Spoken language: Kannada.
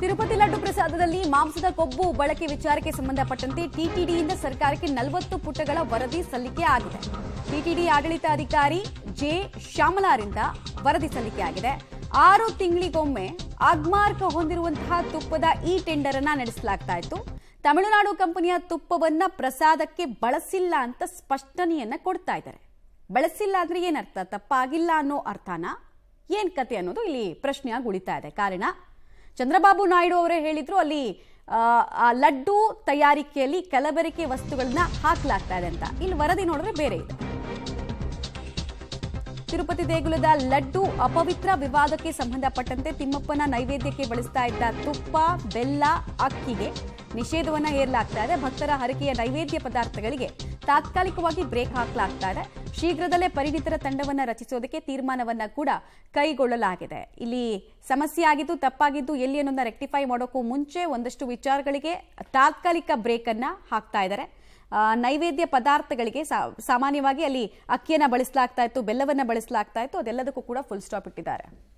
ತಿರುಪತಿ ಲಡ್ಡು ಪ್ರಸಾದದಲ್ಲಿ ಮಾಂಸದ ಕೊಬ್ಬು ಬಳಕೆ ವಿಚಾರಕ್ಕೆ ಸಂಬಂಧಪಟ್ಟಂತೆ ಟಿಟಿಡಿಯಿಂದ ಸರ್ಕಾರಕ್ಕೆ 40 ಪುಟಗಳ ವರದಿ ಸಲ್ಲಿಕೆ ಆಗಿದೆ. ಟಿಟಿಡಿ ಆಡಳಿತಾಧಿಕಾರಿ ಜೆ ಶ್ಯಾಮಲಾರಿಂದ ವರದಿ ಸಲ್ಲಿಕೆ ಆಗಿದೆ. 6 ತಿಂಗಳಿಗೊಮ್ಮೆ ಅಗ್ಮಾರ್ಕ್ ಹೊಂದಿರುವಂತಹ ತುಪ್ಪದ ಈ ಟೆಂಡರ್ ಅನ್ನ ನಡೆಸಲಾಗ್ತಾ ಇತ್ತು. ತಮಿಳುನಾಡು ಕಂಪನಿಯ ತುಪ್ಪವನ್ನ ಪ್ರಸಾದಕ್ಕೆ ಬಳಸಿಲ್ಲ ಅಂತ ಸ್ಪಷ್ಟನೆಯನ್ನ ಕೊಡ್ತಾ ಇದ್ದಾರೆ. ಬಳಸಿಲ್ಲ ಅಂದ್ರೆ ಏನರ್ಥ? ತಪ್ಪಾಗಿಲ್ಲ ಅನ್ನೋ ಅರ್ಥನ? ಏನ್ ಕತೆ ಅನ್ನೋದು ಇಲ್ಲಿ ಪ್ರಶ್ನೆಯಾಗಿ ಉಳಿತಾ ಇದೆ. ಕಾರಣ ಚಂದ್ರಬಾಬು ನಾಯ್ಡು ಅವರೇ ಹೇಳಿದ್ರು, ಅಲ್ಲಿ ಲಡ್ಡು ತಯಾರಿಕೆಯಲ್ಲಿ ಕಲಬೆರಕೆ ವಸ್ತುಗಳನ್ನ ಹಾಕಲಾಗ್ತಾ ಇದೆ ಅಂತ. ಇಲ್ಲಿ ವರದಿ ನೋಡಿದ್ರೆ ಬೇರೆ ಇದೆ. ತಿರುಪತಿ ದೇಗುಲದ ಲಡ್ಡು ಅಪವಿತ್ರ ವಿವಾದಕ್ಕೆ ಸಂಬಂಧಪಟ್ಟಂತೆ ತಿಮ್ಮಪ್ಪನ ನೈವೇದ್ಯಕ್ಕೆ ಬಳಸ್ತಾ ಇದ್ದ ತುಪ್ಪ, ಬೆಲ್ಲ, ಅಕ್ಕಿಗೆ ನಿಷೇಧವನ್ನ ಹೇರಲಾಗ್ತಾ ಇದೆ. ಭಕ್ತರ ಹರಕೆಯ ನೈವೇದ್ಯ ಪದಾರ್ಥಗಳಿಗೆ ತಾತ್ಕಾಲಿಕವಾಗಿ ಬ್ರೇಕ್ ಹಾಕಲಾಗ್ತಾ ಇದೆ. ಶೀಘ್ರದಲ್ಲೇ ಪರಿಣಿತರ ತಂಡವನ್ನ ರಚಿಸೋದಕ್ಕೆ ತೀರ್ಮಾನವನ್ನ ಕೂಡ ಕೈಗೊಳ್ಳಲಾಗಿದೆ. ಇಲ್ಲಿ ಸಮಸ್ಯೆ ಆಗಿದ್ದು, ತಪ್ಪಾಗಿದ್ದು ಎಲ್ಲಿ ಅನ್ನೋದನ್ನ ರೆಕ್ಟಿಫೈ ಮಾಡೋಕ್ಕೂ ಮುಂಚೆ ಒಂದಷ್ಟು ವಿಚಾರಗಳಿಗೆ ತಾತ್ಕಾಲಿಕ ಬ್ರೇಕ್ ಅನ್ನ ಹಾಕ್ತಾ ಇದ್ದಾರೆ. ನೈವೇದ್ಯ ಪದಾರ್ಥಗಳಿಗೆ ಸಾಮಾನ್ಯವಾಗಿ ಅಲ್ಲಿ ಅಕ್ಕಿಯನ್ನ ಬಳಸಲಾಗ್ತಾ ಇತ್ತು, ಬೆಲ್ಲವನ್ನ ಬಳಸಲಾಗ್ತಾ ಇತ್ತು, ಅದೆಲ್ಲದಕ್ಕೂ ಕೂಡ ಫುಲ್ ಸ್ಟಾಪ್ ಇಟ್ಟಿದ್ದಾರೆ.